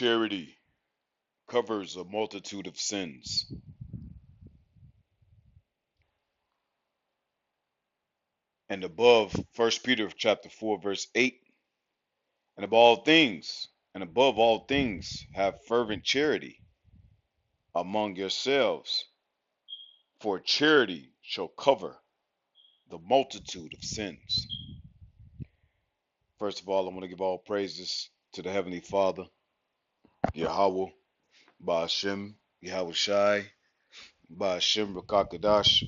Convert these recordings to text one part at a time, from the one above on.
Charity covers a multitude of sins. And above 1 Peter chapter 4 verse 8, above all things, have fervent charity among yourselves, for charity shall cover the multitude of sins. First of all, I want to give all praises to the Heavenly Father, Yahweh, Ba'ashem, Yahweh Shai, Ba'ashem Rakakadash.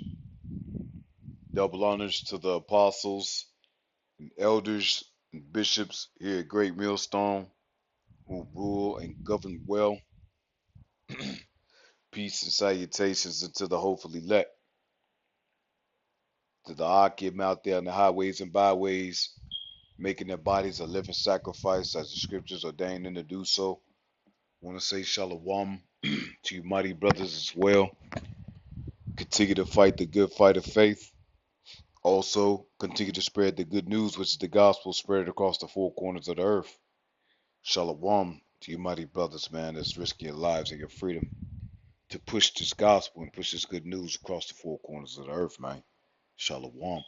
Double honors to the apostles and elders and bishops here at Great Millstone who rule and govern well. Peace and salutations unto the hopefully elect, to the Akim out there on the highways and byways, making their bodies a living sacrifice as the scriptures ordain them to do so. I want to say shalom to you mighty brothers as well. Continue to fight the good fight of faith. Also, continue to spread the good news, which is the gospel, spread across the four corners of the earth. Shalom to you mighty brothers, man, that's risking your lives and your freedom to push this gospel and push this good news across the four corners of the earth, man. Shalom.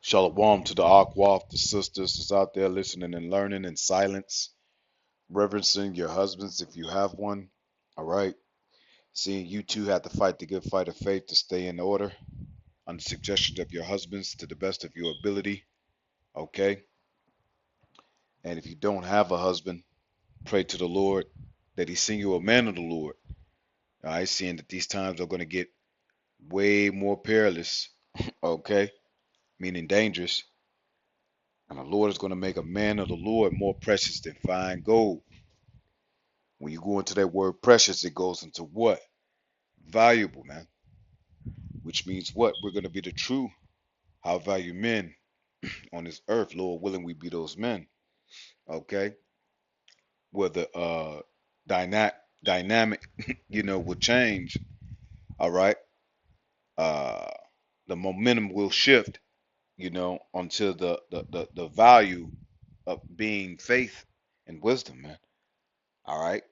Shalom to the Akwaf, the sisters that's out there listening and learning in silence, reverencing your husbands if you have one. All right. Seeing you two have to fight the good fight of faith to stay in order on the suggestions of your husbands to the best of your ability. Okay. And if you don't have a husband, pray to the Lord that he send you a man of the Lord. All right. Seeing that these times are going to get way more perilous. Okay. Meaning dangerous. And the Lord is going to make a man of the Lord more precious than fine gold. When you go into that word precious, it goes into what? Valuable, man. Which means what? We're going to be the true high value men on this earth. Lord willing, we be those men. Okay? Where the dynamic, will change. All right? Uh, the momentum will shift, until the value of being faith and wisdom, man. All right?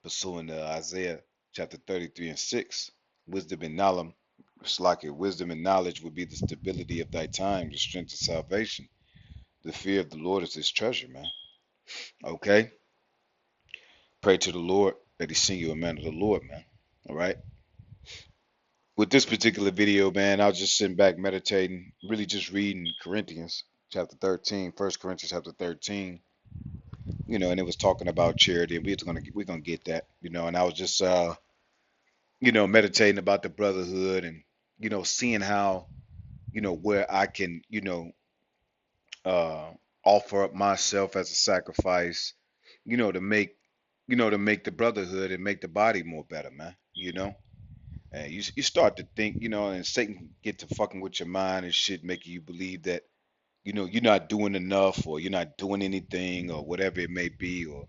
Pursuing Isaiah chapter 33 and 6. Wisdom and knowledge, it's like it. Wisdom and knowledge would be the stability of thy time, the strength of salvation. The fear of the Lord is his treasure, man. Okay? Pray to the Lord that he send you a man of the Lord, man. All right? With this particular video, man, I was just sitting back meditating, really just reading Corinthians chapter 13, 1 Corinthians chapter 13, and it was talking about charity, and we're gonna get that, and I was just meditating about the brotherhood and, seeing how, where I can, uh, offer up myself as a sacrifice, to make, to make the brotherhood and make the body more better, man. And you start to think, and Satan get to fucking with your mind and shit, making you believe that, you're not doing enough or you're not doing anything or whatever it may be, or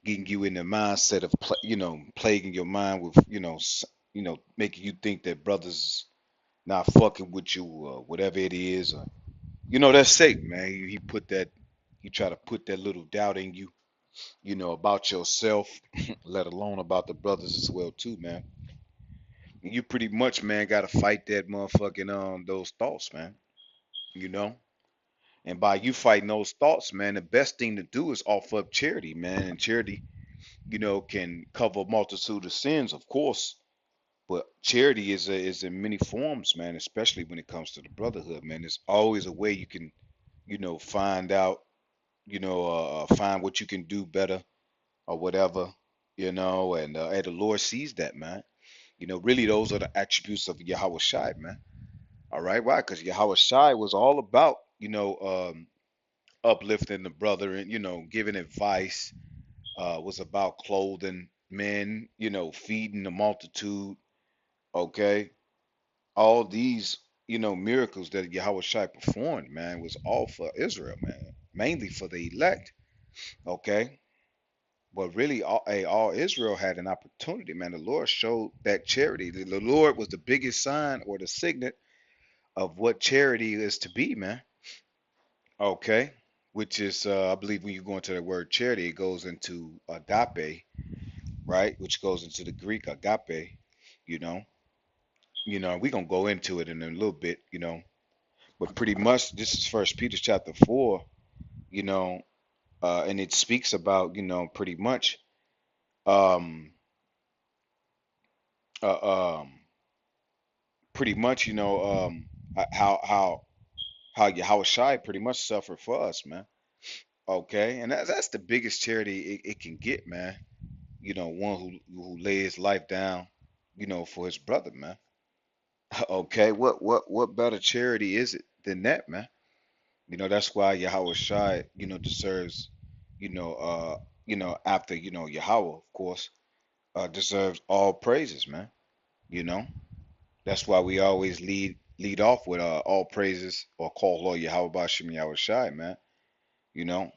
getting you in the mindset of, plaguing your mind with, making you think that brothers not fucking with you or whatever it is, or that's Satan, man. He try to put that little doubt in you, about yourself, let alone about the brothers as well too, man. And you pretty much, man, gotta fight that motherfucking those thoughts, man. You know, and by you fighting those thoughts, man, the best thing to do is offer up charity, man. And charity, can cover a multitude of sins, of course. But charity is in many forms, man. Especially when it comes to the brotherhood, man. There's always a way you can, find out, find what you can do better or whatever, and the Lord sees that, man. Really, those are the attributes of Yahweh Shai, man. All right, why? Because Yahweh Shai was all about, uplifting the brother and, giving advice. Was about clothing men, feeding the multitude. Okay, all these, miracles that Yahweh Shai performed, man, was all for Israel, man, mainly for the elect. Okay, but really, all Israel had an opportunity, man. The Lord showed that charity. The Lord was the biggest sign or the signet of what charity is to be, man. Okay. which is, I believe, when you go into the word charity, it goes into agape, right? Which goes into the Greek agape. You know, we're gonna go into it in a little bit. But pretty much this is First Peter chapter 4. You know, and it speaks about, pretty much, um, uh, um, how Yahweh Shai pretty much suffered for us, man. Okay, and that's the biggest charity it can get, man. One who lays his life down, for his brother, man. Okay, what better charity is it than that, man? That's why Yahweh Shai, deserves, after, Yahweh, of course, deserves all praises, man. You know, that's why we always lead off with all praises, or call Lord Yahweh Bashim Yahweh Shai, man. You know,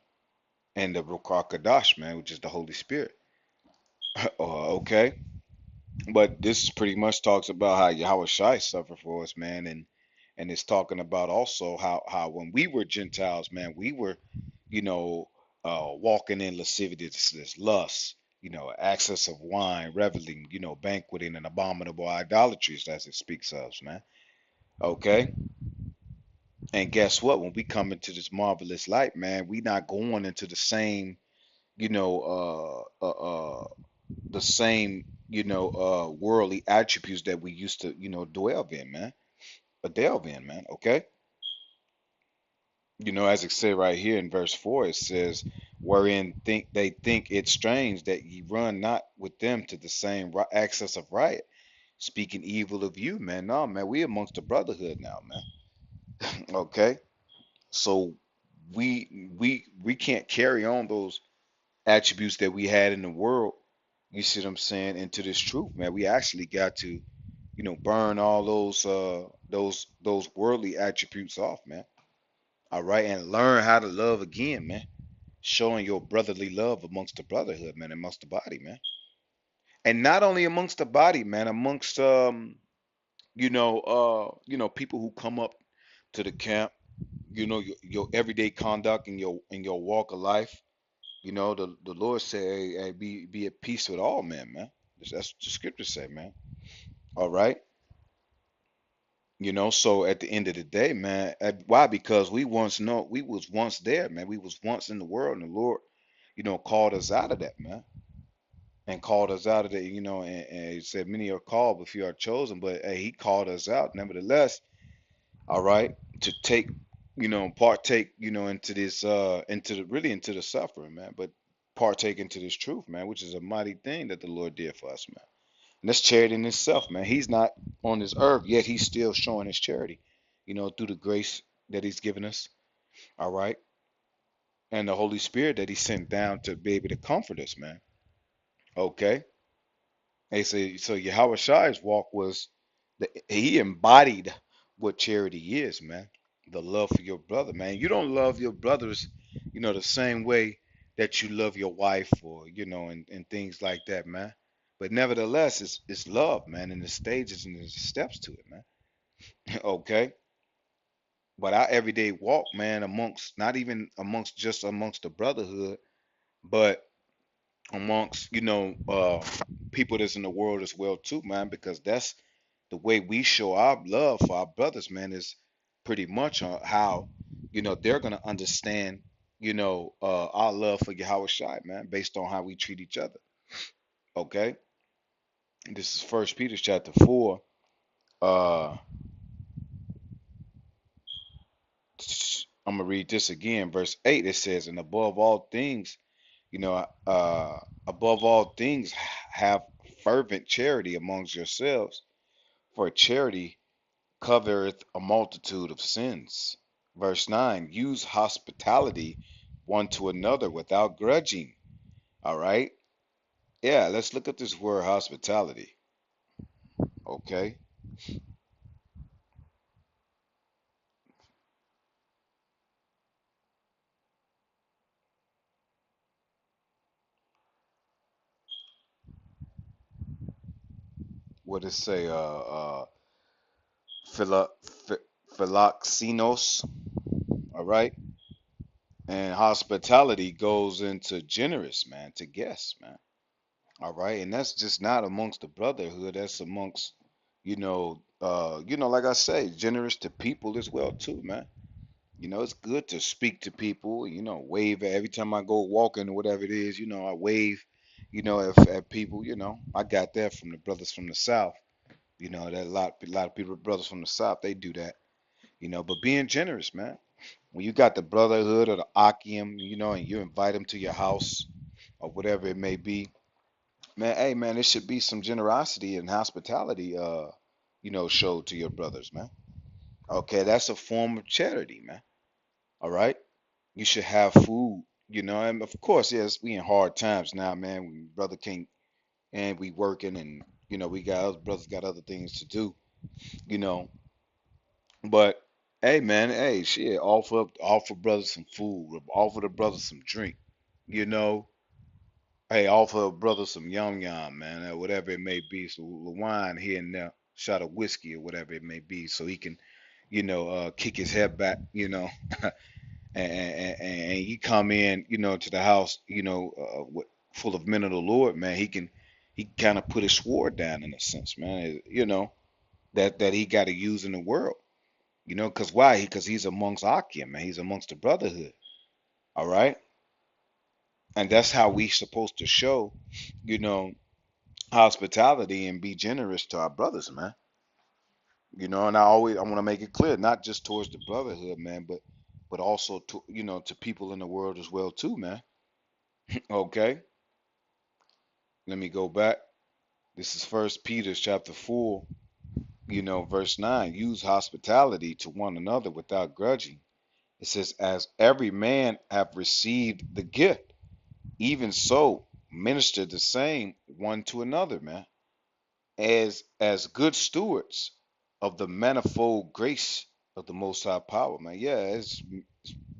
and the Ruach Kadash, man, which is the Holy Spirit. Okay, but this pretty much talks about how Yahweh Shai suffered for us, man, and it's talking about also how when we were Gentiles, man, we were, you know, walking in lasciviousness, lust, access of wine, reveling, banqueting and abominable idolatries, as it speaks of, man. Okay, and guess what? When we come into this marvelous light, man, we not going into the same, you know, the same, worldly attributes that we used to, dwell in, man. Delve in, man. Okay. As it said right here in verse 4, it says, wherein think it strange that ye run not with them to the same access of riot, speaking evil of you, man. No, man, we amongst the brotherhood now, man. Okay. So we can't carry on those attributes that we had in the world, you see what I'm saying, into this truth, man. We actually got to, burn all those worldly attributes off, man. All right, and learn how to love again, man. Showing your brotherly love amongst the brotherhood, man, amongst the body, man. And not only amongst the body, man, amongst people who come up to the camp, your everyday conduct and your walk of life. The Lord said, hey, be at peace with all men, man. That's what the scriptures say, man. All right. So at the end of the day, man, why? Because we was once there, man. We was once in the world, and the Lord, called us out of that, man, and called us out of that, and He said, many are called, but few are chosen. But hey, He called us out, nevertheless. All right, to take, partake, into this, into the suffering, man, but partake into this truth, man, which is a mighty thing that the Lord did for us, man. And that's charity in itself, man. He's not on this earth yet. He's still showing his charity, through the grace that he's given us. All right. And the Holy Spirit that he sent down to be able to comfort us, man. Okay. They say so Yahweh Shai's walk was he embodied what charity is, man. The love for your brother, man. You don't love your brothers, the same way that you love your wife, or and things like that, man. But nevertheless, it's love, man, and the stages and the steps to it, man. Okay. But our everyday walk, man, amongst not even amongst just amongst the brotherhood, but amongst people that's in the world as well too, man, because that's the way we show our love for our brothers, man, is pretty much on how they're gonna understand our love for Yahweh Shai, man, based on how we treat each other. Okay. This is First Peter chapter 4. uh I'm gonna read this again, verse 8. It says, and you know above all things, have fervent charity amongst yourselves, for charity covereth a multitude of sins. Verse 9, use hospitality one to another without grudging. All right. Yeah, let's look at this word hospitality. Okay. What does it say? Philo, Philoxenos. All right. And hospitality goes into generous, man, to guests, man. All right. And that's just not amongst the brotherhood. That's amongst, like I say, generous to people as well too, man. It's good to speak to people, wave every time I go walking or whatever it is, I wave, at people, I got that from the brothers from the South. That a lot of people, brothers from the South, they do that, but being generous, man. When you got the brotherhood or the Akim, and you invite them to your house or whatever it may be, man, hey man, there should be some generosity and hospitality, showed to your brothers, man. Okay, that's a form of charity, man. All right. You should have food, and of course, yes, we in hard times now, man. We brother can't, and we working, and we got other brothers got other things to do, you know. But hey, man, hey, shit, offer brothers some food, offer the brothers some drink, you know. Hey, offer a brother some yum yum, man, or whatever it may be. So the wine here and there, shot of whiskey or whatever it may be, so he can, kick his head back, and he come in, to the house, full of men of the Lord, man. He kind of put his sword down in a sense, man. That he got to use in the world, because why? Because he's amongst Akim, man. He's amongst the brotherhood, all right. And that's how we supposed to show, you know, hospitality and be generous to our brothers, man. And I want to make it clear, not just towards the brotherhood, man, but also to to people in the world as well too, man. Okay, let me go back. This is First Peter chapter 4, verse 9. Use hospitality to one another without grudging. It says, as every man have received the gift, even so minister the same one to another, man. As good stewards of the manifold grace of the most high power, man. Yeah, it's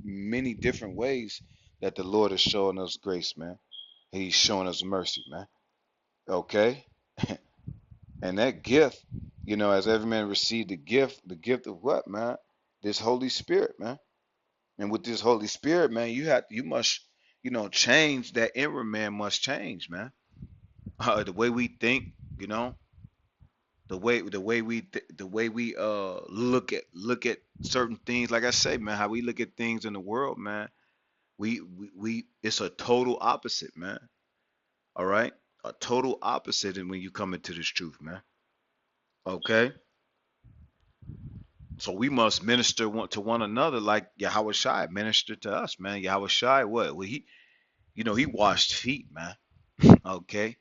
many different ways that the Lord is showing us grace, man. He's showing us mercy, man. Okay? And that gift, as every man received the gift of what, man? This Holy Spirit, man. And with this Holy Spirit, man, you must, change that inward man must change, man. The way we think, the way we look at certain things. Like I say, man, how we look at things in the world, man. We it's a total opposite, man. All right, a total opposite, and when you come into this truth, man. Okay. So we must minister one to one another like Yahweh Shai ministered to us, man. Yahweh Shai, what? Well, he washed feet, man. Okay.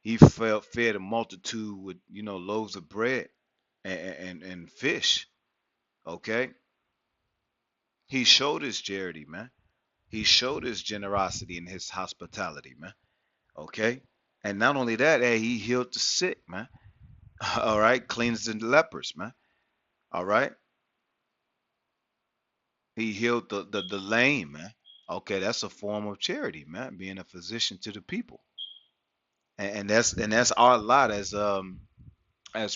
He fed a multitude with, loaves of bread and fish. Okay. He showed his charity, man. He showed his generosity and his hospitality, man. Okay. And not only that, hey, he healed the sick, man. All right. Cleansed the lepers, man. All right. He healed the lame, man. Okay, that's a form of charity, man. Being a physician to the people, and that's our lot as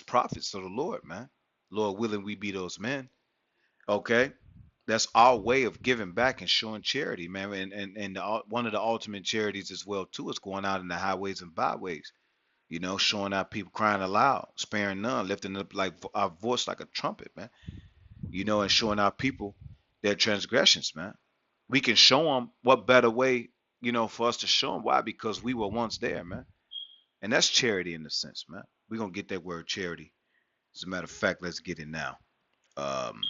prophets of the Lord, man. Lord willing, we be those men. Okay, that's our way of giving back and showing charity, man. And one of the ultimate charities as well too is going out in the highways and byways. Showing out people crying aloud, sparing none, lifting up like our voice like a trumpet, man. And showing our people their transgressions, man. We can show them what better way, for us to show them why, because we were once there, man. And that's charity in a sense, man. We're gonna get that word charity. As a matter of fact, let's get it now. Um,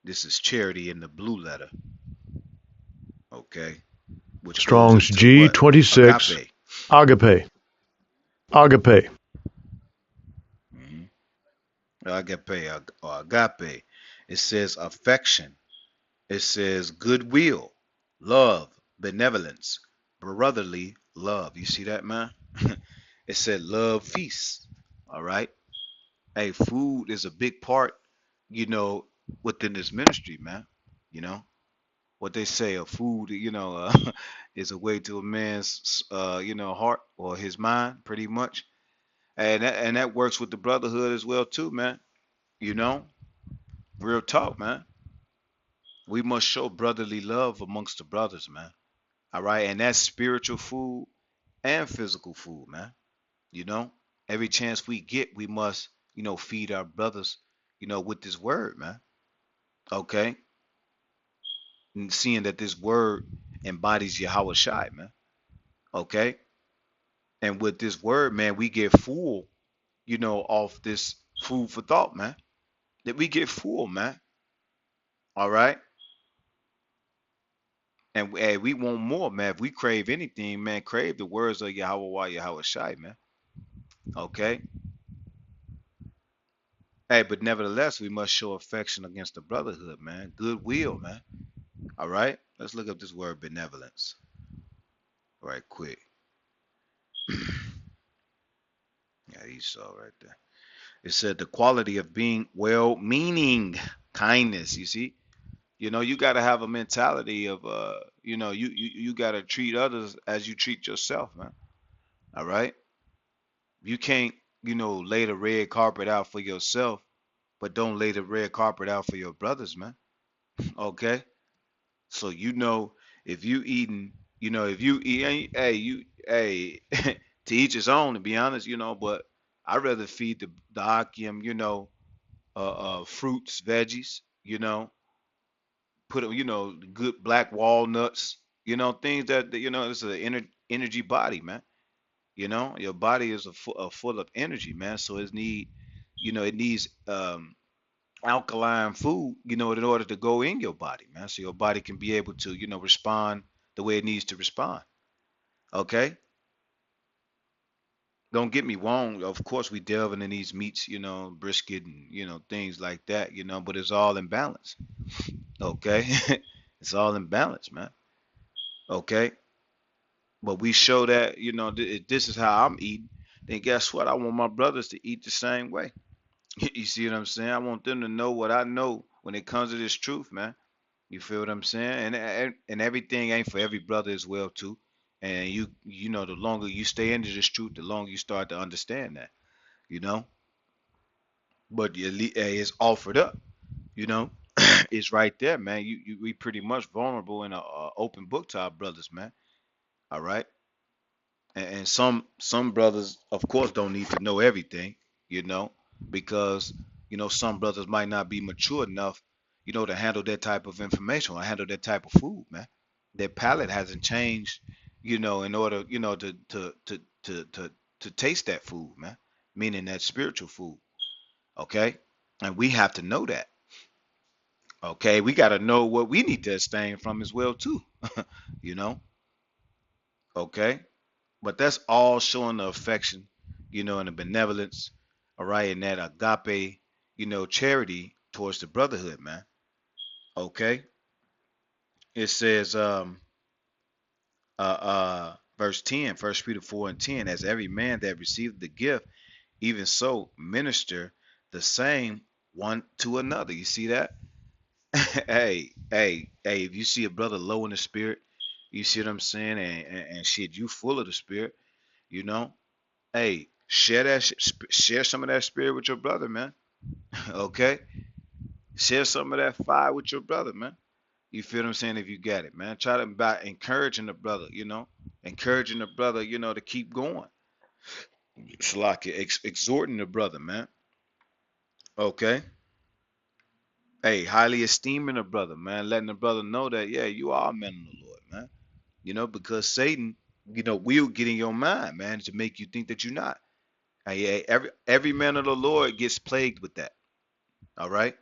this is charity in the blue letter, okay, which goes Strong's into what? G26, Agape. agape, agape. Hmm. Agape or agape. It says affection. It says goodwill, love, benevolence, brotherly love. You see that, man? It said love feast. All right. Hey, food is a big part, you know, within this ministry, man. You know what they say, a food, is a way to a man's, heart or his mind, pretty much. And that works with the brotherhood as well, too, man. You know, real talk, man. We must show brotherly love amongst the brothers, man. All right, and that's spiritual food and physical food, man. You know, every chance we get, we must, feed our brothers, with this word, man. Okay, and seeing that this word embodies Yahweh Shai, man. Okay, and with this word, man, we get full, off this food for thought, man. That we get full, man. All right, and hey, we want more, man. If we crave anything, man, crave the words of Yahweh Yahweh Shai, man. Okay. Hey, but nevertheless, we must show affection against the brotherhood, man. Goodwill, man. All right. Let's look up this word benevolence right quick. Yeah, Esau right there. It said the quality of being well-meaning, kindness. You see, you got to have a mentality of, you got to treat others as you treat yourself, man. All right. You can't, lay the red carpet out for yourself, but don't lay the red carpet out for your brothers, man. Okay. So if you eating, if you eat, hey, to each his own. To be honest, but I'd rather feed the Akim, fruits, veggies, put good black walnuts, things that it's an energy body, man. Your body is full of energy, man. So it needs alkaline food, in order to go in your body, man. So your body can be able to, respond the way it needs to respond. Okay? Don't get me wrong. Of course, we delving in these meats, brisket and, things like that, but it's all in balance. Okay? It's all in balance, man. Okay? But we show that, if this is how I'm eating, then guess what? I want my brothers to eat the same way. You see what I'm saying? I want them to know what I know when it comes to this truth, man. You feel what I'm saying? And everything ain't for every brother as well too. And the longer you stay into this truth, the longer you start to understand that, you know. But it's offered up, you know. It's right there, man. We pretty much vulnerable in a open book to our brothers, man. All right. And some brothers, of course, don't need to know everything, you know, because some brothers might not be mature enough, to handle that type of information or handle that type of food, man. Their palate hasn't changed, in order, to taste that food, man. Meaning that spiritual food, okay? And we have to know that, okay? We got to know what we need to abstain from as well too, you know, okay? But that's all showing the affection, and the benevolence, all right, and that agape, charity towards the brotherhood, man. Okay. It says, verse 10, First Peter 4 and 10, as every man that received the gift, even so minister the same one to another. You see that? Hey, if you see a brother low in the spirit, you see what I'm saying? And shit, you full of the spirit, you know? Hey, share some of that spirit with your brother, man. Okay? Share some of that fire with your brother, man. You feel what I'm saying? If you got it, man. Try to by encouraging the brother, encouraging the brother, to keep going. It's like exhorting the brother, man. Okay. Hey, highly esteeming the brother, man. Letting the brother know that, yeah, you are a man of the Lord, man. Because Satan, will get in your mind, man, to make you think that you're not. Hey, every man of the Lord gets plagued with that. All right.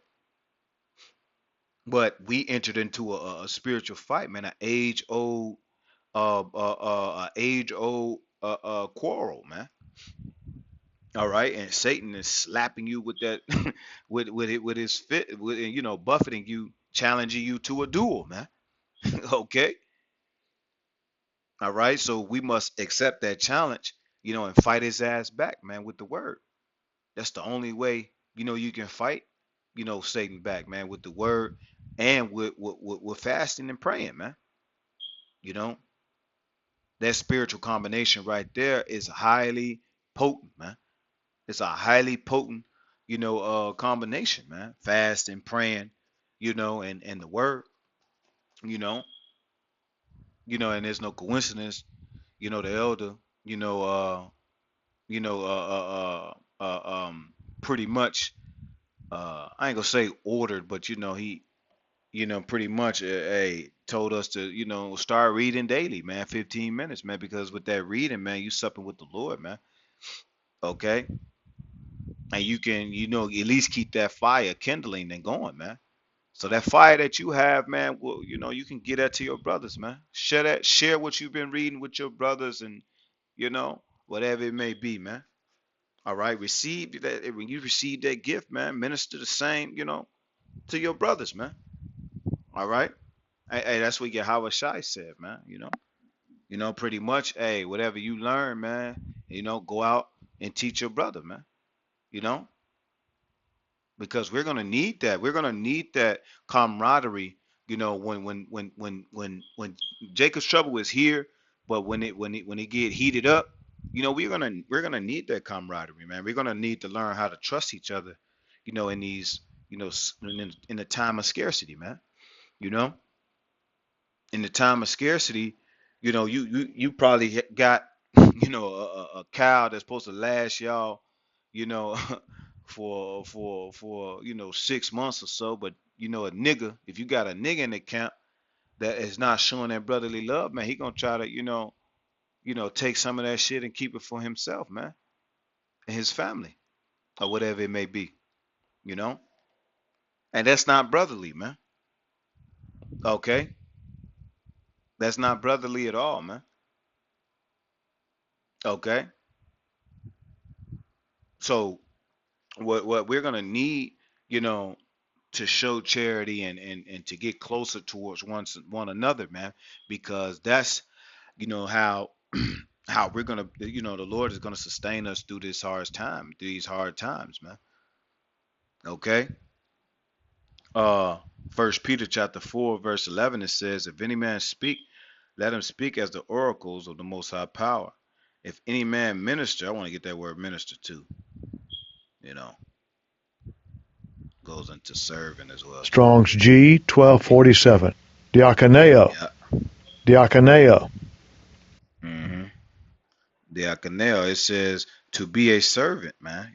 But we entered into a spiritual fight, man, an age old quarrel, man. All right, and Satan is slapping you with that, with his fit, buffeting you, challenging you to a duel, man. Okay, all right. So we must accept that challenge, and fight his ass back, man, with the word. That's the only way, you can fight, Satan back, man, with the word and with fasting and praying, man. You know, that spiritual combination right there is highly potent, man. It's a highly potent, combination, man. Fasting, praying, and the word. you know, and there's no coincidence, the elder, you know, you know, pretty much, I ain't gonna say ordered, but he, pretty much, hey, told us to, start reading daily, man, 15 minutes, man, because with that reading, man, you supping with the Lord, man. Okay, and you can, at least keep that fire kindling and going, man. So that fire that you have, man, well, you can get that to your brothers, man. Share what you've been reading with your brothers, and whatever it may be, man. All right, receive that. When you receive that gift, man, minister the same, to your brothers, man. All right. Hey, that's what Yahweh Shai said, man. Pretty much, hey, whatever you learn, man, go out and teach your brother, man. You know, because we're gonna need that. We're gonna need that camaraderie. When Jacob's trouble is here, but when it get heated up, we're gonna need that camaraderie, man. We're gonna need to learn how to trust each other, in these, in the time of scarcity, man. You know, in the time of scarcity, you probably got, a cow that's supposed to last y'all, you know, for 6 months or so. But a nigga, if you got a nigga in the camp that is not showing that brotherly love, man, he gonna try to, take some of that shit and keep it for himself, man, and his family, or whatever it may be, you know. And that's not brotherly, man. Okay, that's not brotherly at all, man. Okay, so what we're gonna need, you know, to show charity, and to get closer towards one another, man, because that's, how how we're gonna, the Lord is gonna sustain us through these hard times, man. Okay. Uh, First Peter chapter 4 verse 11, it says, "If any man speak, let him speak as the oracles of the Most High Power. If any man minister," I want to get that word minister too. You know, goes into serving as well too. Strong's G 1247. Diakoneo. Yeah. Diakoneo. Mm-hmm. Diakoneo, it says to be a servant, man.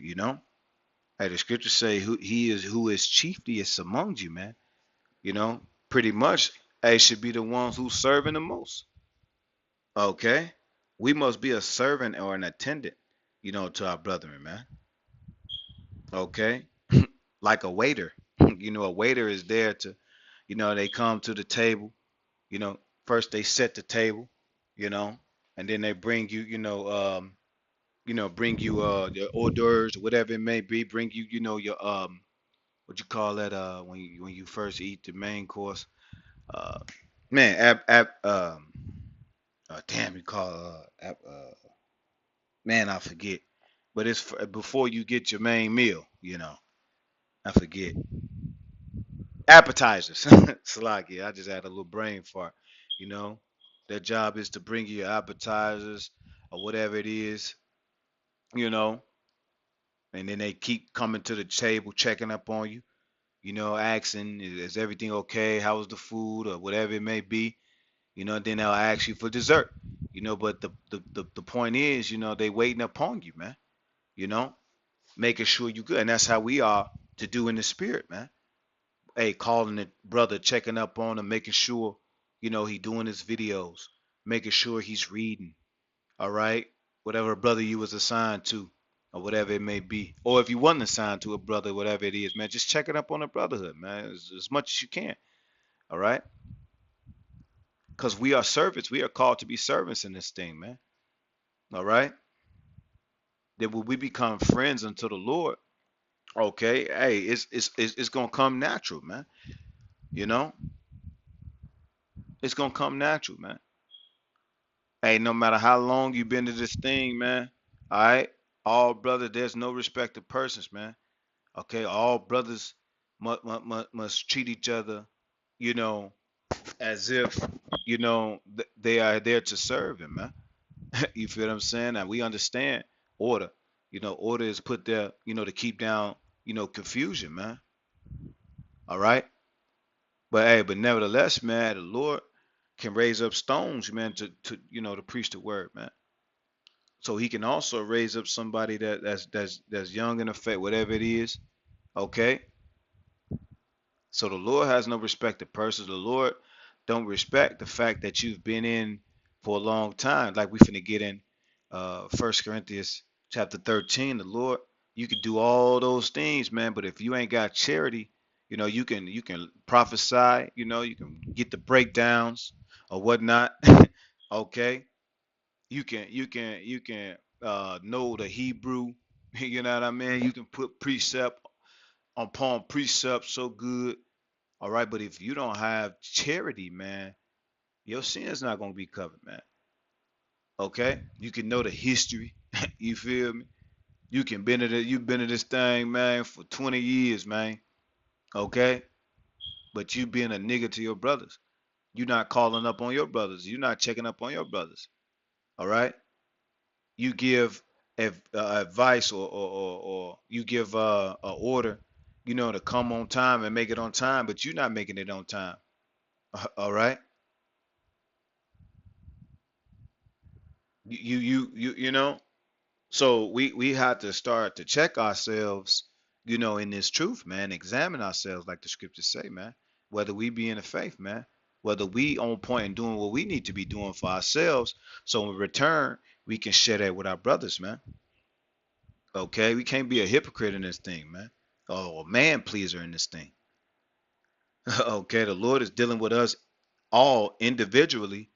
Hey, the scriptures say who is chiefliest among you, man. Pretty much, hey, should be the ones who's serving the most. Okay, we must be a servant or an attendant, to our brethren, man. Okay, like a waiter. A waiter is there to, they come to the table. You know, First they set the table, you know, and then they bring you, bring you your hors d'oeuvres or whatever it may be. Bring you, your what you call that, when you first eat the main course. Uh, man, damn, you call man, I forget. But it's before you get your main meal. I forget. Appetizers. Salaki. I just had a little brain fart. You know, their job is to bring you your appetizers or whatever it is. You know, and then they keep coming to the table, checking up on you. Asking, is everything okay? How was the food or whatever it may be? Then they'll ask you for dessert. But the point is, they waiting upon you, man. You know, making sure you good, and that's how we are to do in the spirit, man. Hey, calling the brother, checking up on him, making sure, he doing his videos, making sure he's reading. All right, whatever brother you was assigned to, or whatever it may be, or if you wasn't assigned to a brother, whatever it is, man, just checking up on the brotherhood, man, as much as you can. All right, because we are servants, we are called to be servants in this thing, man. All right, that when we become friends unto the Lord, okay, hey, it's gonna come natural, man. You know, it's gonna come natural, man. Hey, no matter how long you've been to this thing, man. All right, all brother, there's no respect of persons, man. Okay, all brothers must treat each other, you know, as if, they are there to serve him, man. You feel what I'm saying? And we understand order. Order is put there, to keep down, confusion, man. All right. but nevertheless, man, the Lord can raise up stones, man, to preach the word, man. So he can also raise up somebody that's young in the faith, whatever it is. Okay. So the Lord has no respect to persons. The Lord don't respect the fact that you've been in for a long time. Like we finna get in 1 Corinthians chapter 13. The Lord, you can do all those things, man, but if you ain't got charity, you can prophesy, you can get the breakdowns or whatnot. Okay. You can know the Hebrew. You know what I mean? You can put precept upon precept so good. All right, but if you don't have charity, man, your sin's not gonna be covered, man. Okay, you can know the history. You feel me? You can been in it. You've been in this thing, man, for 20 years, man. Okay, but you being a nigga to your brothers. You not calling up on your brothers. You not checking up on your brothers. All right. You give advice or you give a order, to come on time and make it on time, but you're not making it on time. All right. You know. So we have to start to check ourselves, in this truth, man. Examine ourselves, like the scriptures say, man. Whether we be in the faith, man. Whether we on point and doing what we need to be doing for ourselves, so in return we can share that with our brothers, man. Okay, we can't be a hypocrite in this thing, man. Oh, a man pleaser in this thing. Okay, the Lord is dealing with us all individually.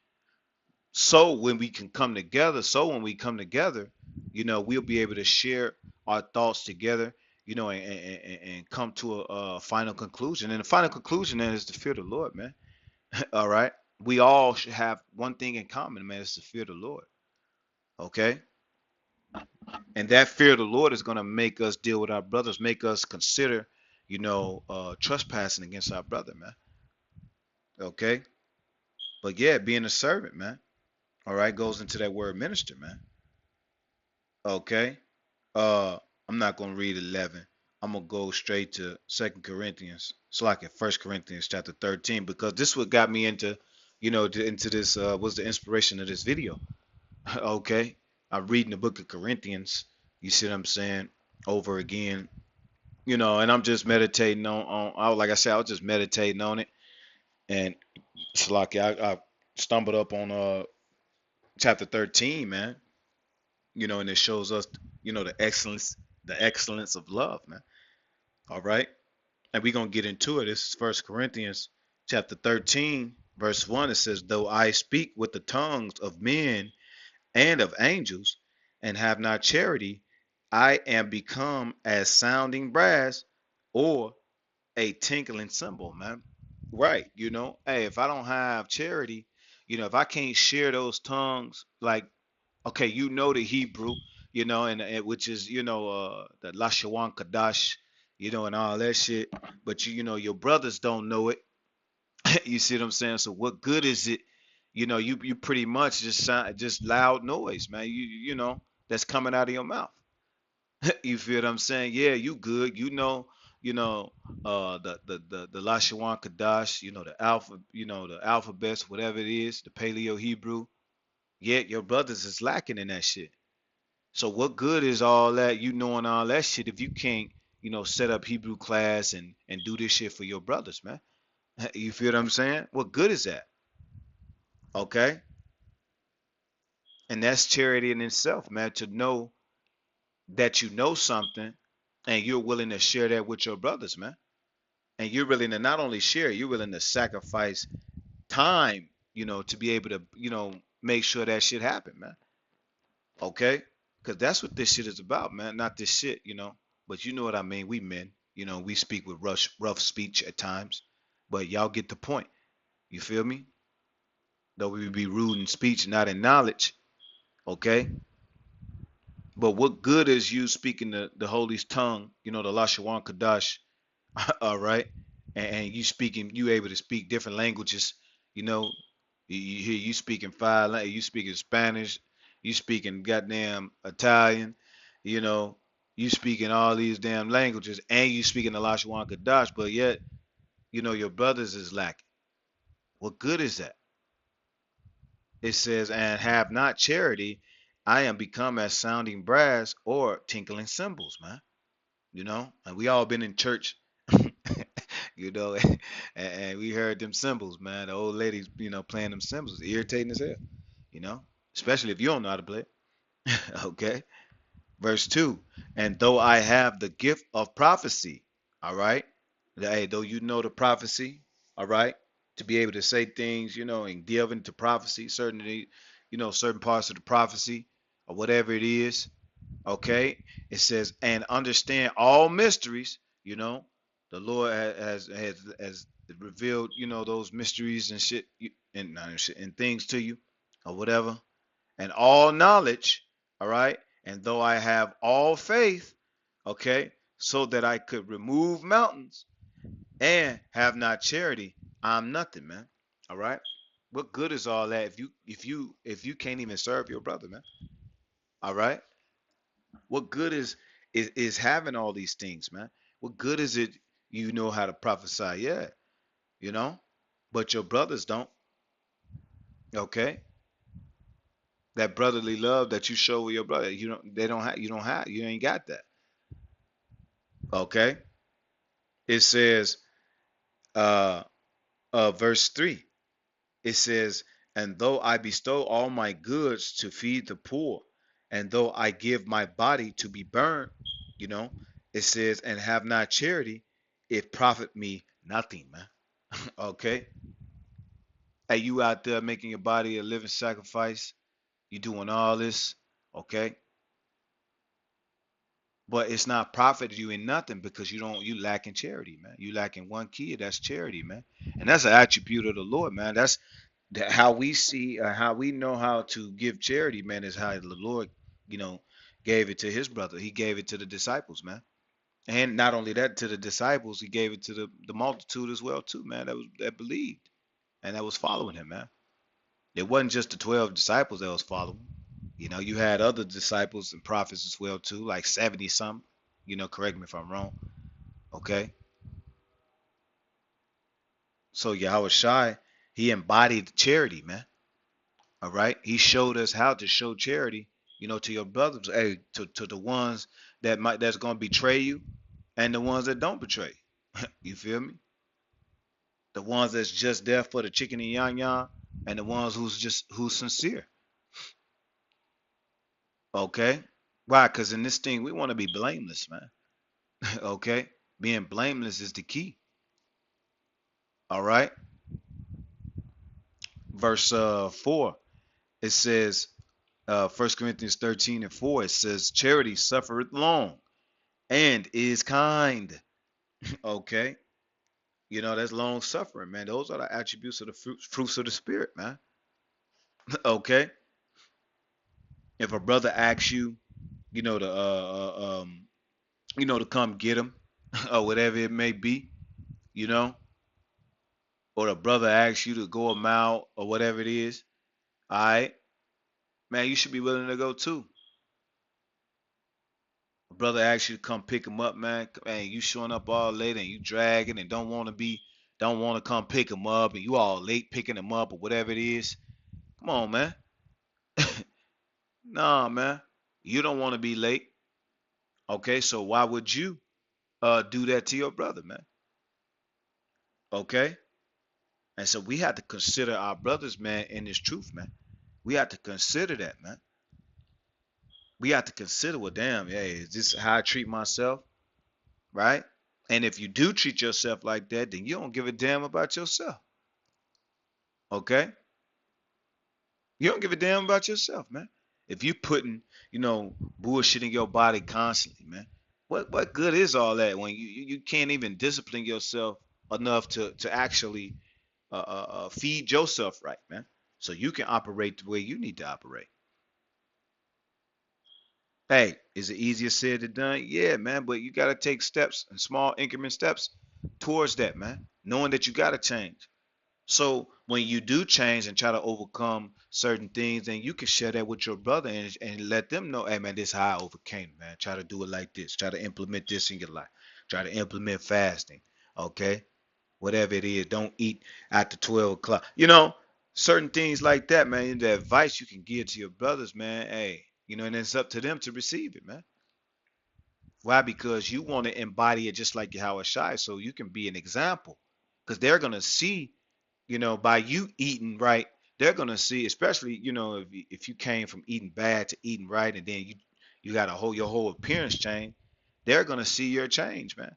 So when we come together, we'll be able to share our thoughts together, and come to a final conclusion. And the final conclusion then is to fear the Lord, man. All right. We all should have one thing in common, man. It's to fear the Lord. Okay. And that fear of the Lord is going to make us deal with our brothers, make us consider, trespassing against our brother, man. Okay. But yeah, being a servant, man. All right. Goes into that word minister, man. Okay. Uh, I'm not gonna read 11. I'm gonna go straight to Second Corinthians. It's like at First Corinthians chapter 13 because this what got me into, into this. Was the inspiration of this video? Okay, I'm reading the book of Corinthians. You see what I'm saying? Over again, and I'm just meditating like I said, I was just meditating on it, and it's like I stumbled up on chapter 13, man. And it shows us, the excellence of love, man. All right. And we're gonna get into it. This is First Corinthians chapter 13, verse 1. It says, though I speak with the tongues of men and of angels and have not charity, I am become as sounding brass or a tinkling cymbal, man. Right. Hey, if I don't have charity, if I can't share those tongues, like, okay, the Hebrew, and which is, the Lashawan Kadash, and all that shit. But your brothers don't know it. You see what I'm saying? So what good is it? You pretty much just just loud noise, man. That's coming out of your mouth. You feel what I'm saying? Yeah, you good. You know, the Lashawan Kadash, the alphabets, whatever it is, the Paleo Hebrew. Yet your brothers is lacking in that shit. So what good is all that, knowing all that shit, if you can't, set up Hebrew class and do this shit for your brothers, man? You feel what I'm saying? What good is that? Okay? And that's charity in itself, man, to know that you know something and you're willing to share that with your brothers, man. And you're willing to not only share, you're willing to sacrifice time, to be able to, make sure that shit happen, man. Okay? Because that's what this shit is about, man. Not this shit, but you know what I mean. We men, we speak with rough speech at times, but y'all get the point. You feel me? Though we be rude in speech, not in knowledge. Okay? But what good is you speaking the Holy tongue, the Lashawan Kadash, all right? And you able to speak different languages, you know, you hear you speaking you speaking Spanish, you speaking goddamn Italian, you know, you speaking all these damn languages, and you speaking the Lashawan Kadash, but yet your brothers is lacking. What good is that? It says, and have not charity, I am become as sounding brass or tinkling cymbals, man. And we all been in church, you know, and we heard them cymbals, man. The old ladies, playing them cymbals, irritating as hell, you know, especially if you don't know how to play it. Okay. Verse 2, and though I have the gift of prophecy, all right, hey, though you know the prophecy, all right, to be able to say things, and delve into prophecy, certainly, certain parts of the prophecy or whatever it is, okay, it says, and understand all mysteries, the Lord has revealed, those mysteries and shit, and, not shit, and things to you or whatever, and all knowledge, all right? And though I have all faith, okay, so that I could remove mountains and have not charity, I'm nothing, man. All right? What good is all that if you can't even serve your brother, man? All right? What good is having all these things, man? What good is it you know how to prophesy? Yeah, you know? But your brothers don't, okay? That brotherly love that you show with your brother, you ain't got that. Okay? It says, uh, verse 3, it says, and though I bestow all my goods to feed the poor, and though I give my body to be burned, you know, it says, and have not charity, it profit me nothing, man. Okay? Hey, you out there making your body a living sacrifice, you doing all this, okay? But it's not profiting you in nothing because you lacking charity, man. You lacking one key, that's charity, man. And that's an attribute of the Lord, man. That's how we see, how we know how to give charity, man, is how the Lord, you know, gave it to his brother. He gave it to the disciples, man. And not only that, to the disciples, he gave it to the multitude as well, too, man. That believed and that was following him, man. It wasn't just the 12 disciples that was following. You had other disciples and prophets as well, too, like 70 some. Correct me if I'm wrong. Okay. So Yahweh Shai, he embodied charity, man. All right. He showed us how to show charity, to your brothers, hey, to the ones that's gonna betray you and the ones that don't betray. You feel me? The ones that's just there for the chicken and yan yan, and the ones who's sincere. Okay? Why? Because in this thing we want to be blameless, man. Okay? Being blameless is the key. All right? Verse 4, it says, 1 Corinthians 13 and 4, it says, charity suffereth long and is kind. Okay? That's long suffering, man. Those are the attributes of the fruits of the spirit, man. Okay? If a brother asks you, to come get him or whatever it may be, you know, or the brother asks you to go a mile or whatever it is, all right, man, you should be willing to go too. A brother asks you to come pick him up, man. Man, you showing up all late and you dragging and don't want to come pick him up, and you all late picking him up or whatever it is. Come on, man. Nah, man. You don't want to be late. Okay, so why would you do that to your brother, man? Okay? And so we have to consider our brothers, man, in this truth, man. We have to consider that, man. We have to consider, well, damn, hey, is this how I treat myself? Right? And if you do treat yourself like that, then you don't give a damn about yourself. Okay? You don't give a damn about yourself, man. If you putting, bullshit in your body constantly, man, what good is all that when you can't even discipline yourself enough to actually feed yourself right, man, so you can operate the way you need to operate. Hey, is it easier said than done? Yeah, man, but you gotta take steps and small increment steps towards that, man, knowing that you gotta change. So when you do change and try to overcome certain things, then you can share that with your brother and let them know, hey man, this is how I overcame, man. Try to do it like this. Try to implement this in your life. Try to implement fasting. Okay. whatever it is. Don't eat after 12 o'clock. Certain things like that, man. The advice you can give to your brothers, man. Hey, and it's up to them to receive it, man. Why? Because you want to embody it just like Yahweh Shai, so you can be an example. Because they're gonna see, by you eating right, they're gonna see, especially, if you came from eating bad to eating right, and then you got your whole appearance change, they're gonna see your change, man.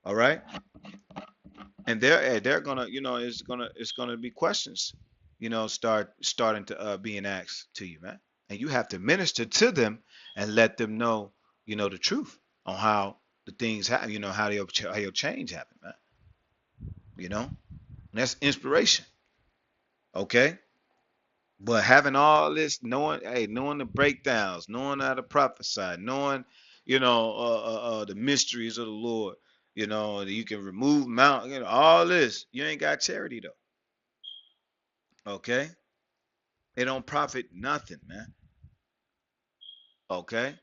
All right, and they're gonna, it's gonna be questions, starting to being asked to you, man, and you have to minister to them and let them know, the truth on how the things happen, how your change happen, man. And that's inspiration, okay? But having all this, knowing the breakdowns, knowing how to prophesy, knowing, the mysteries of the Lord, that you can remove mountain, all this, you ain't got charity though. Okay, it don't profit nothing, man. Okay,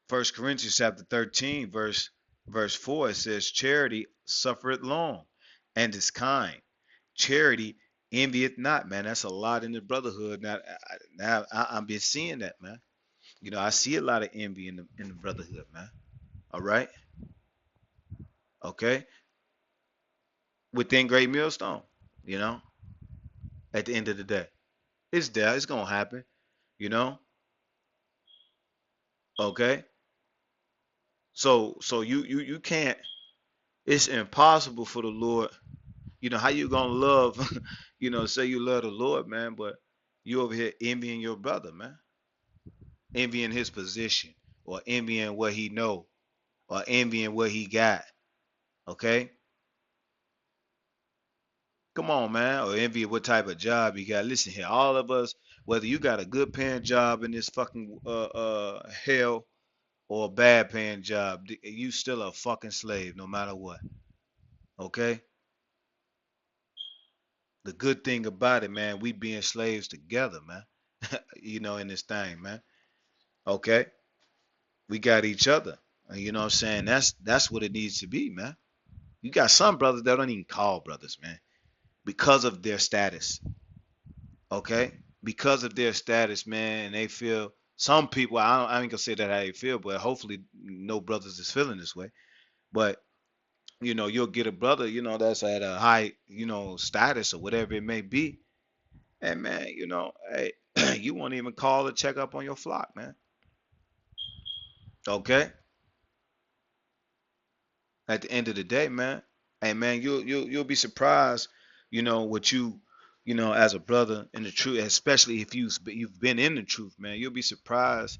First Corinthians chapter 13, verse 4, it says, "Charity suffereth long, and is kind. Charity envieth not." Man, that's a lot in the brotherhood now. I'm been seeing that, man. I see a lot of envy in the brotherhood, man. All right, okay, within Great Millstone, you know, at the end of the day, it's there. It's gonna happen, you know. Okay, so you can't. It's impossible for the Lord. How you gonna love? Say you love the Lord, man, but you over here envying your brother, man, envying his position, or envying what he know, or envying what he got. Okay, come on, man. Or envy what type of job you got. Listen here, all of us, whether you got a good paying job in this fucking hell, or a bad paying job, you still a fucking slave no matter what. Okay? The good thing about it, man, we being slaves together, man. In this thing, man. Okay? We got each other. And you know what I'm saying? That's what it needs to be, man. You got some brothers that don't even call brothers, man, because of their status. Okay, because of their status, man, and they feel, some people, I ain't gonna say that how they feel, but hopefully no brothers is feeling this way. But you'll get a brother, that's at a high, status or whatever it may be, and man, hey, you won't even call to check up on your flock, man. Okay, at the end of the day, man, hey man, you'll be surprised, what as a brother in the truth, especially if you've been in the truth, man, you'll be surprised,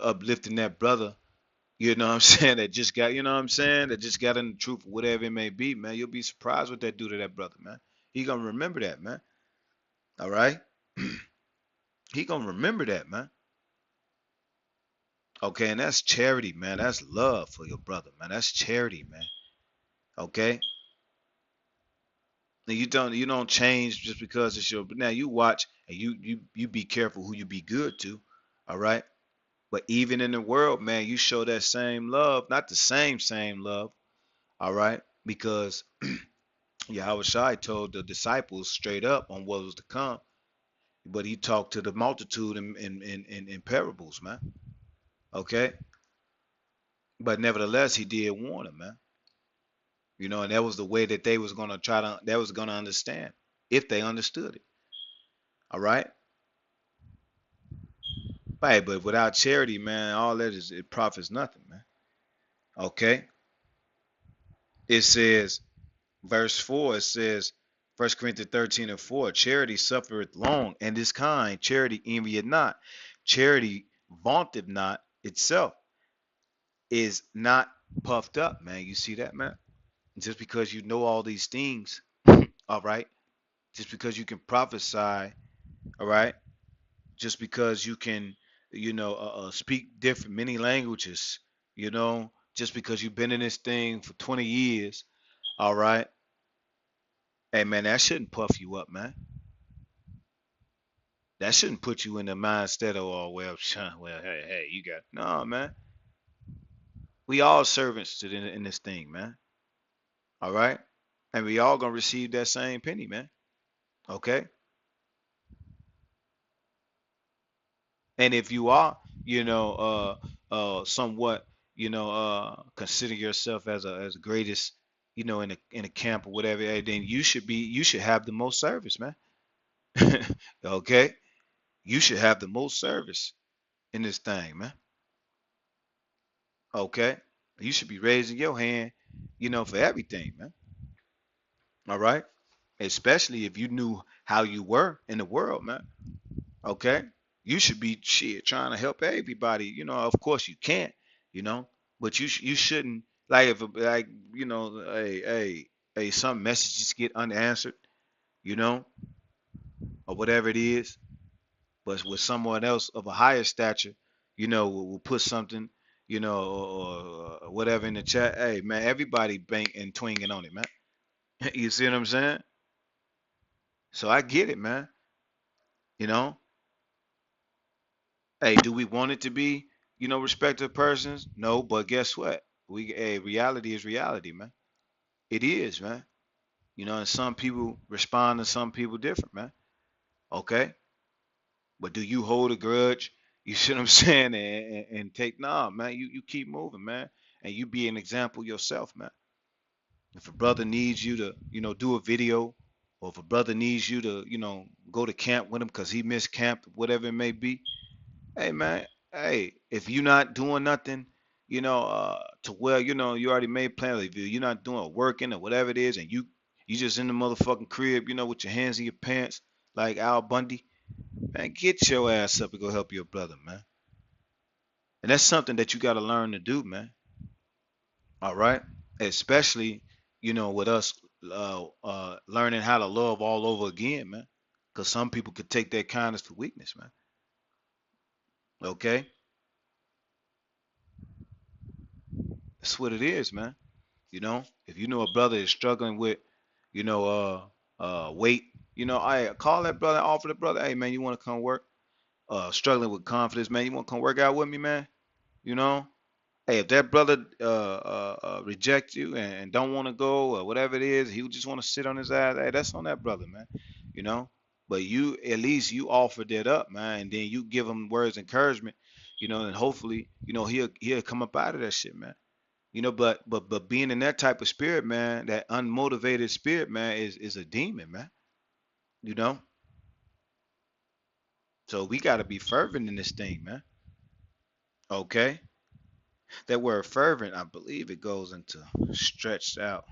uplifting that brother, what I'm saying, that just got, that just got in the truth, whatever it may be, man. You'll be surprised what that do to that brother, man. He gonna remember that, man. All right, he gonna remember that, man. Okay, and that's charity, man. That's love for your brother, man. That's charity, man. Okay, and you don't change just because it's your. Now you watch and you be careful who you be good to. All right, but even in the world, man, you show that same love, not the same love. All right, because Yahweh Shai told the disciples straight up on what was to come, but he talked to the multitude in parables, man. Okay, but nevertheless, he did warn them, man. And that was the way that they was gonna understand, if they understood it. All right, right. But without charity, man, all that is, it profits nothing, man. Okay, it says, verse 4, it says, First Corinthians 13 and 4, charity suffereth long and is kind. Charity envieth not. Charity vaunteth not itself, is not puffed up, man. You see that, man? Just because you know all these things, all right? Just because you can prophesy, all right? Just because you can, speak different, many languages, just because you've been in this thing for 20 years, all right? Hey, man, that shouldn't puff you up, man. That shouldn't put you in the mindset of, oh, well, well, hey, you got, no, man. We all servants to in this thing, man. All right, and we all gonna receive that same penny, man. Okay, and if you are, somewhat, consider yourself as the greatest, in a camp or whatever, then you should have the most service, man. Okay, you should have the most service in this thing, man. Okay, you should be raising your hand, for everything, man. All right, especially if you knew how you were in the world, man. Okay, you should be shit trying to help everybody. Of course you can't, you know, but you shouldn't, like, if like, some messages get unanswered, you know, or whatever it is, but with someone else of a higher stature, will put something, or whatever in the chat. Hey, man, everybody bank and twinging on it, man. You see what I'm saying? So I get it, man. You know, hey, do we want it to be, respective persons? No, but guess what? Reality is reality, man. It is, man. And some people respond to some people different, man. Okay, but do you hold a grudge? You see what I'm saying? And take, nah, man. You keep moving, man, and you be an example yourself, man. If a brother needs you to, do a video, or if a brother needs you to, go to camp with him because he missed camp, whatever it may be. Hey, man. Hey, if you're not doing nothing, to where, you already made plans. If you're not doing or working or whatever it is, and you just in the motherfucking crib, with your hands in your pants like Al Bundy, man, get your ass up and go help your brother, man. And that's something that you got to learn to do, man. All right, especially, with us, learning how to love all over again, man. Because some people could take that kindness for weakness, man. Okay, that's what it is, man. If you know a brother is struggling with, weight, I call that brother, offer the brother, hey, man, you want to come work? Struggling with confidence, man, you want to come work out with me, man? You know, hey, if that brother reject you and don't want to go or whatever it is, he would just want to sit on his ass. Hey, that's on that brother, man. You know, but you, at least you offered that up, man, and then you give him words of encouragement, and hopefully, he'll come up out of that shit, man. But being in that type of spirit, man, that unmotivated spirit, man, is a demon, man. You know, so we got to be fervent in this thing, man. Okay, that word fervent, I believe it goes into stretched out.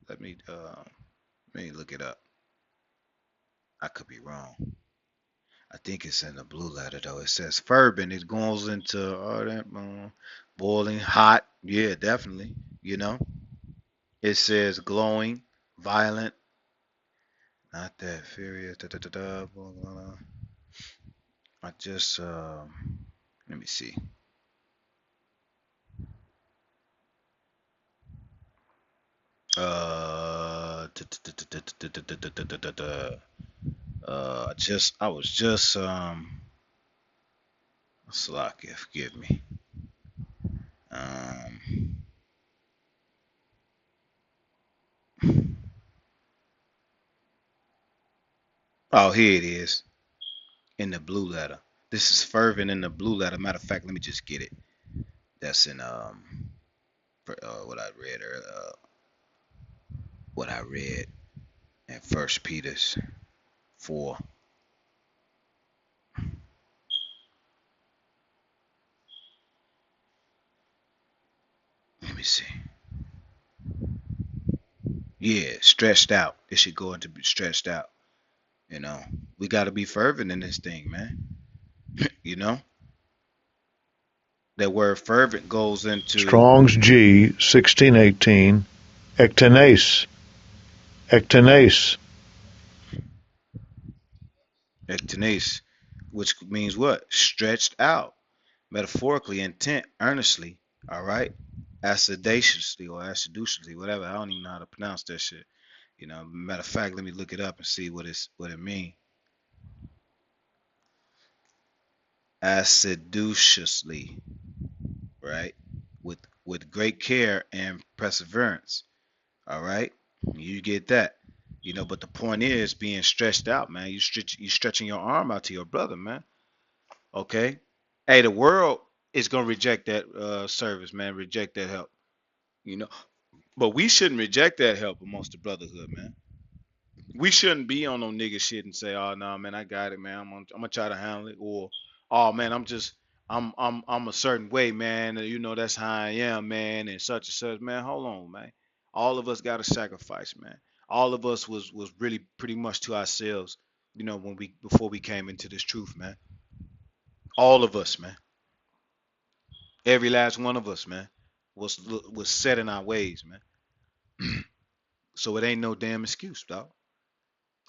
Let me look it up. I could be wrong. I think it's in the blue letter though. It says fervent. It goes into boiling, hot. Yeah, definitely. You know, it says glowing, violent, not that furious. Da, da, da, da, blah, blah, blah. I just let me see. I was just Slovakia, forgive me. Um, oh, here it is in the blue letter. This is fervent in the blue letter. Matter of fact, let me just get it. That's in what I read earlier. What I read in First Peter's 4. Let me see. Yeah, stretched out. It should go into be stretched out. You know, we got to be fervent in this thing, man. You know, that word fervent goes into Strong's G 1618. Ectenace. Ectenace. ectenace, which means what? Stretched out, metaphorically, intent, earnestly. All right, acidaciously or aciduliously, whatever. I don't even know how to pronounce that shit. Matter of fact, let me look it up and see what it means. Aciduliously, right? With with great care and perseverance. All right, you get that. But the point is being stretched out, man. You stretching your arm out to your brother, man. Okay. Hey, the world is gonna reject that service, man. Reject that help. You know, but we shouldn't reject that help amongst the brotherhood, man. We shouldn't be on no nigga shit and say, "Oh no, man, I got it, man. I'm gonna try to handle it," or, "Oh man, I'm a certain way, man. That's how I am, man, and such, man." Hold on, man. All of us got to sacrifice, man. All of us was really pretty much to ourselves, when we before we came into this truth, man. All of us, man. Every last one of us, man, was set in our ways, man. So it ain't no damn excuse, dog.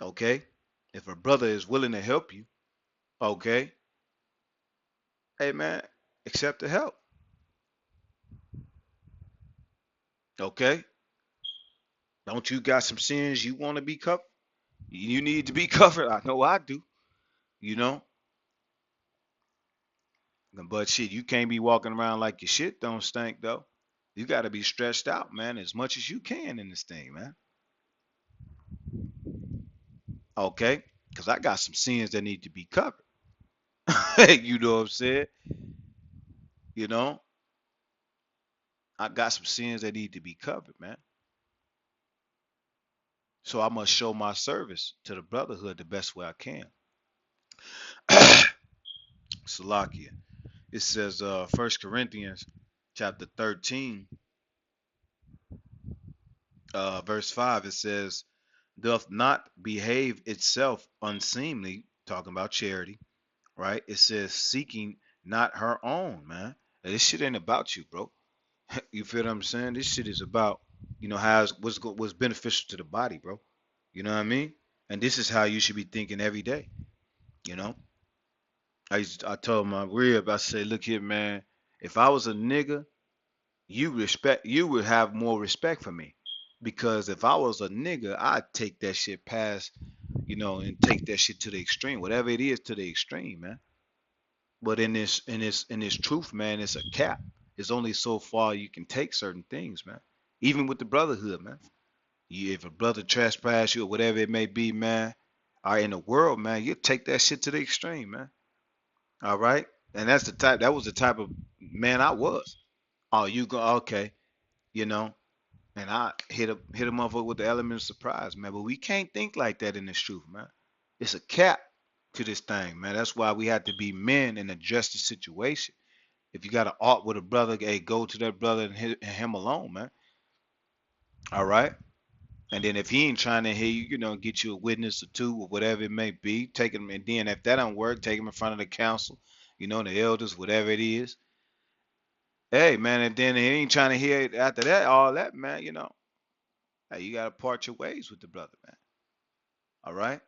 Okay? If a brother is willing to help you, okay, hey man, accept the help. Okay? Don't you got some sins you want to be covered? You need to be covered. I know I do, you know. But shit, you can't be walking around like your shit don't stink though. You got to be stretched out, man, as much as you can in this thing, man. Okay? Because I got some sins that need to be covered. You know what I'm saying? You know, I got some sins that need to be covered, man. So I must show my service to the brotherhood the best way I can. Salakia. It says 1 Corinthians chapter 13, verse 5, it says, doth not behave itself unseemly, talking about charity, right? It says seeking not her own, man. This shit ain't about you, bro. You feel what I'm saying? This shit is about, how what's beneficial to the body, bro. You know what I mean? And this is how you should be thinking every day. You know, I told my rib, I say, look here, man. If I was a nigga, you would have more respect for me, because if I was a nigga, I'd take that shit past, and take that shit to the extreme, whatever it is, to the extreme, man. But in this truth, man, it's a cap. It's only so far you can take certain things, man. Even with the brotherhood, man. If a brother trespass you or whatever it may be, man, or in the world, man, you take that shit to the extreme, man. All right, and that was the type of man I was. Oh, you go okay, you know, and I hit a motherfucker with the element of surprise, man. But we can't think like that in this truth, man. It's a cap to this thing, man. That's why we have to be men and address the situation. If you got to art with a brother, hey, go to that brother and him alone, man. All right. And then if he ain't trying to hear you, get you a witness or two or whatever it may be, take him. And then if that don't work, take him in front of the council, the elders, whatever it is. Hey, man, and then he ain't trying to hear it after that, all that, man, hey, you got to part your ways with the brother, man. All right.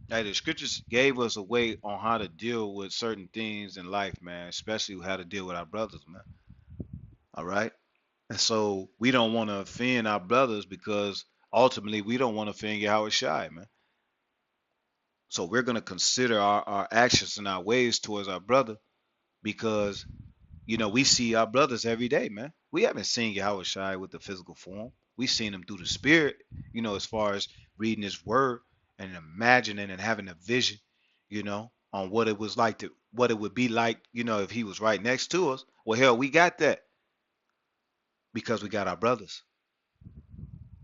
Hey, the scriptures gave us a way on how to deal with certain things in life, man, especially how to deal with our brothers, man. All right. And so we don't want to offend our brothers because ultimately we don't want to offend Yahweh Shai, man. So we're going to consider our actions and our ways towards our brother because, we see our brothers every day, man. We haven't seen Yahweh Shai with the physical form. We've seen him through the spirit, as far as reading his word and imagining and having a vision, on what it would be like, if he was right next to us. Well, hell, we got that because we got our brothers.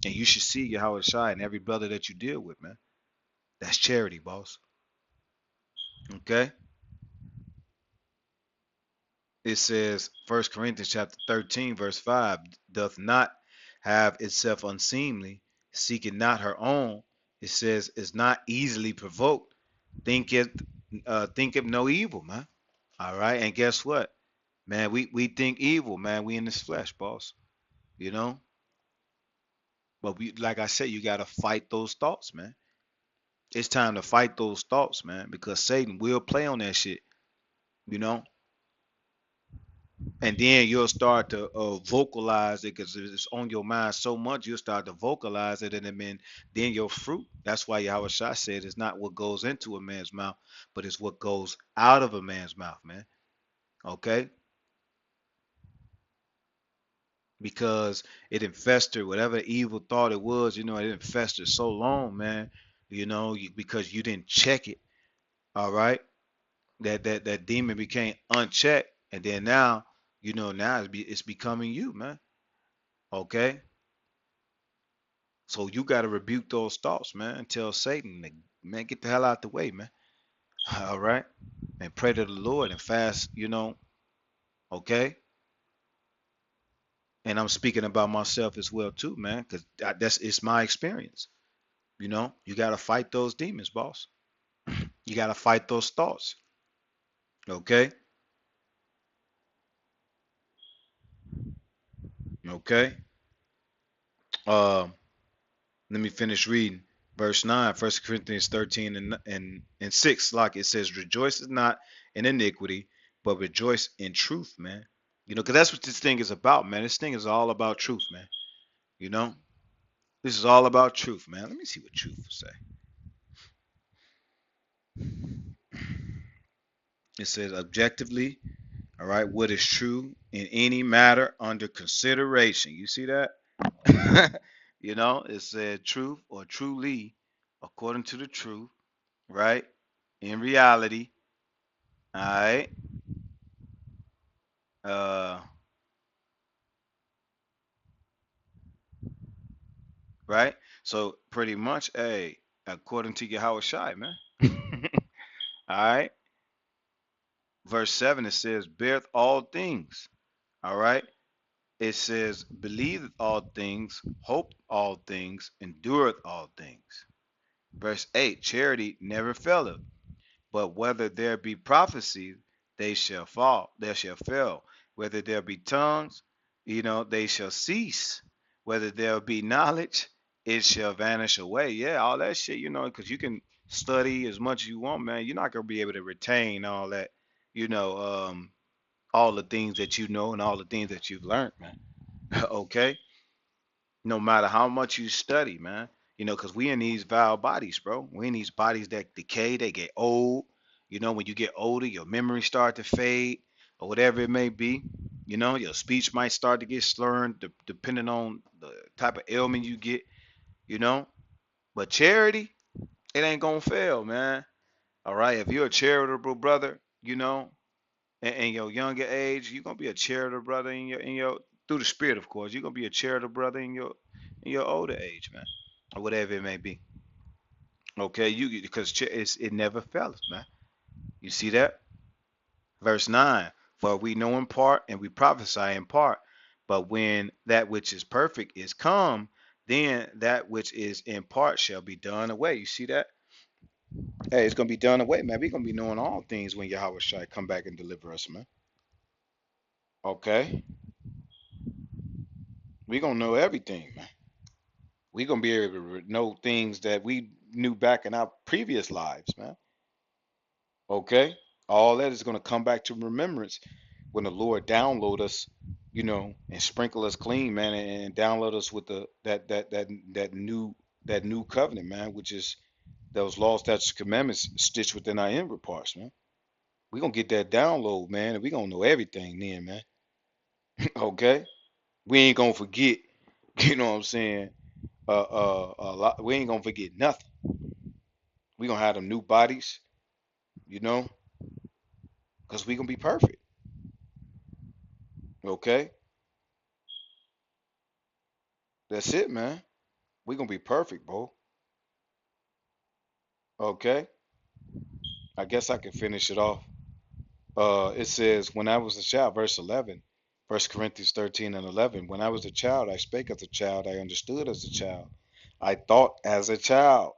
And you should see Yahweh Shai and every brother that you deal with, man. That's charity, boss. Okay? It says 1 Corinthians chapter 13, verse 5, doth not have itself unseemly, seeking not her own. It says, is not easily provoked, thinketh thinketh no evil, man. All right. And guess what? Man, we think evil, man. We in this flesh, boss. You know? But like I said, you gotta fight those thoughts, man. It's time to fight those thoughts, man, because Satan will play on that shit, you know. And then you'll start to vocalize it because it's on your mind so much. You'll start to vocalize it, and then your fruit. That's why Yahweh Shai said it's not what goes into a man's mouth, but it's what goes out of a man's mouth, man. Okay. because it infested whatever evil thought it was. It infested so long, man. Because you didn't check it. All right, that demon became unchecked, and then now it's becoming you, man. Okay, so you got to rebuke those thoughts, man, and tell Satan, man, get the hell out the way, man. All right, and pray to the Lord and fast. Okay. And I'm speaking about myself as well too, man, because that's it's my experience. You got to fight those demons, boss. You got to fight those thoughts. Okay, okay. Um, Let me finish reading verse 9, 1 Corinthians 13 and 6. Like it says, rejoice not in iniquity, but rejoice in truth, man. Because that's what this thing is about, man. This thing is all about truth, man. You know, this is all about truth, man. Let me see what truth will say. It says, objectively, all right, what is true in any matter under consideration. You see that? It said truth or truly, according to the truth, right? In reality, all right. Uh, right. So pretty much, hey, according to Yahweh Shai, man. All right. Verse 7, it says, beareth all things. All right. It says, believeth all things, hoped all things, endureth all things. Verse 8, charity never faileth, but whether there be prophecy, they shall fall, they shall fail. Whether there be tongues, they shall cease. Whether there be knowledge, it shall vanish away. Yeah, all that shit, because you can study as much as you want, man. You're not gonna be able to retain all that, you know, um, all the things that you know and all the things that you've learned, man. Okay, no matter how much you study, man. Because we in these vile bodies, bro. We in these bodies that decay, they get old. When you get older, your memory start to fade or whatever it may be. Your speech might start to get slurred depending on the type of ailment you get, you know. But charity, it ain't gonna fail, man. All right. If you're a charitable brother, in your younger age, you're gonna be a charitable brother in your through the spirit, of course. You're gonna be a charitable brother in your older age, man, or whatever it may be. Okay, because it never fails, man. You see that? Verse 9. For we know in part and we prophesy in part, but when that which is perfect is come, then that which is in part shall be done away. You see that? Hey, it's gonna be done away, man. We're gonna be knowing all things when Yahweh Shai come back and deliver us, man. Okay, we're gonna know everything, man. We're gonna be able to know things that we knew back in our previous lives, man. Okay, all that is gonna come back to remembrance when the Lord download us, and sprinkle us clean, man, and download us with the that new covenant, man, which is those laws, statutes, commandments stitched within our inward parts, man. We're gonna get that download, man, and we're gonna know everything then, man. Okay? We ain't gonna forget, you know what I'm saying? A lot, we ain't gonna forget nothing. We gonna have them new bodies, you know, because we gonna be perfect. Okay? That's it, man. We gonna be perfect, bro. Okay? I guess I can finish it off. It says, when I was a child, verse 11, 1 Corinthians 13 and 11. When I was a child, I spake as a child, I understood as a child, I thought as a child.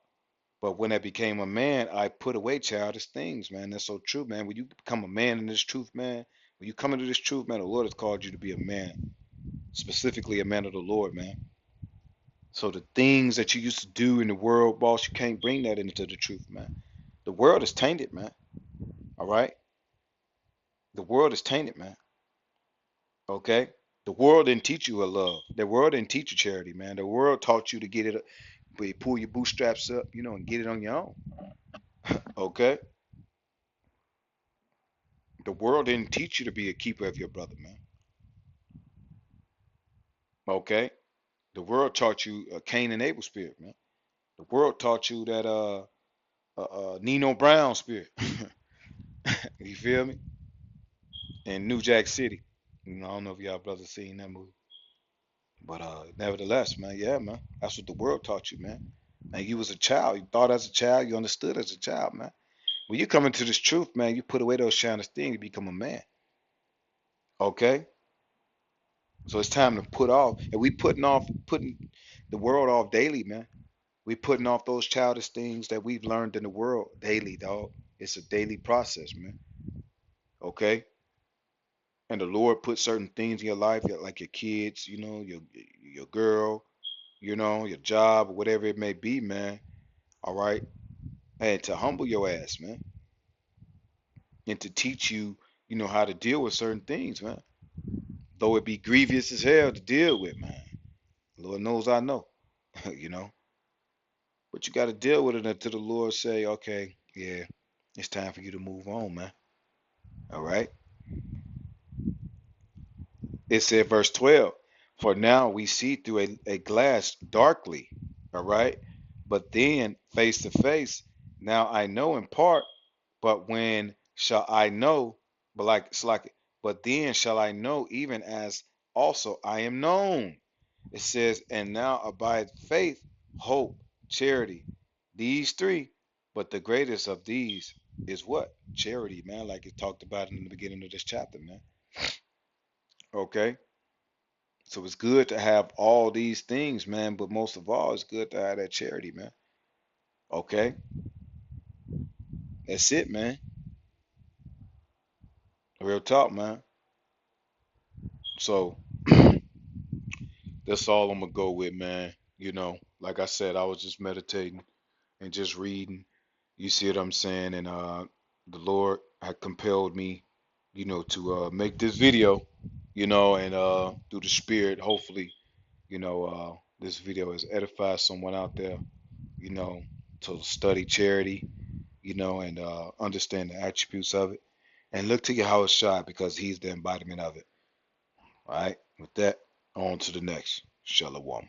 But when I became a man, I put away childish things, man. That's so true, man. When you become a man in this truth, man, when you come into this truth, man, the Lord has called you to be a man, specifically a man of the Lord, man. So the things that you used to do in the world, boss, you can't bring that into the truth, man. The world is tainted, man. All right? The world is tainted, man. Okay? The world didn't teach you a love. The world didn't teach you charity, man. The world taught you to get it, but you pull your bootstraps up, and get it on your own. Okay? The world didn't teach you to be a keeper of your brother, man. Okay? The world taught you a Cain and Abel spirit, man. The world taught you that Nino Brown spirit. You feel me? In New Jack City. I don't know if y'all brothers seen that movie. But nevertheless, man, yeah, man. That's what the world taught you, man. And you was a child. You thought as a child, you understood as a child, man. When you come into this truth, man, you put away those shining things, you become a man. Okay? So it's time to put off. And we putting the world off daily, man. We putting off those childish things that we've learned in the world daily, dog. It's a daily process, man. Okay? And the Lord put certain things in your life, like your kids, your girl, your job, whatever it may be, man. All right? And to humble your ass, man. And to teach you, how to deal with certain things, man. Though it be grievous as hell to deal with, man. Lord knows I know, you know. But you got to deal with it until the Lord say, okay, yeah, it's time for you to move on, man. All right. It said, verse 12, for now we see through a glass darkly. All right. But then face to face, now I know in part, but when shall I know? But then shall I know even as also I am known. It says, and now abide faith, hope, charity. These three, but the greatest of these is what? Charity, man, like it talked about in the beginning of this chapter, man. Okay? So it's good to have all these things, man, but most of all, it's good to have that charity, man. Okay? That's it, man. Real talk, man. So that's all I'm gonna go with, man. Like I said, I was just meditating and just reading. You see what I'm saying? And the Lord had compelled me, to make this video, and through the Spirit, hopefully, this video has edified someone out there, you know, to study charity, and understand the attributes of it, and look to Yahweh Shai because He's the embodiment of it. All right. With that, on to the next. Shalom.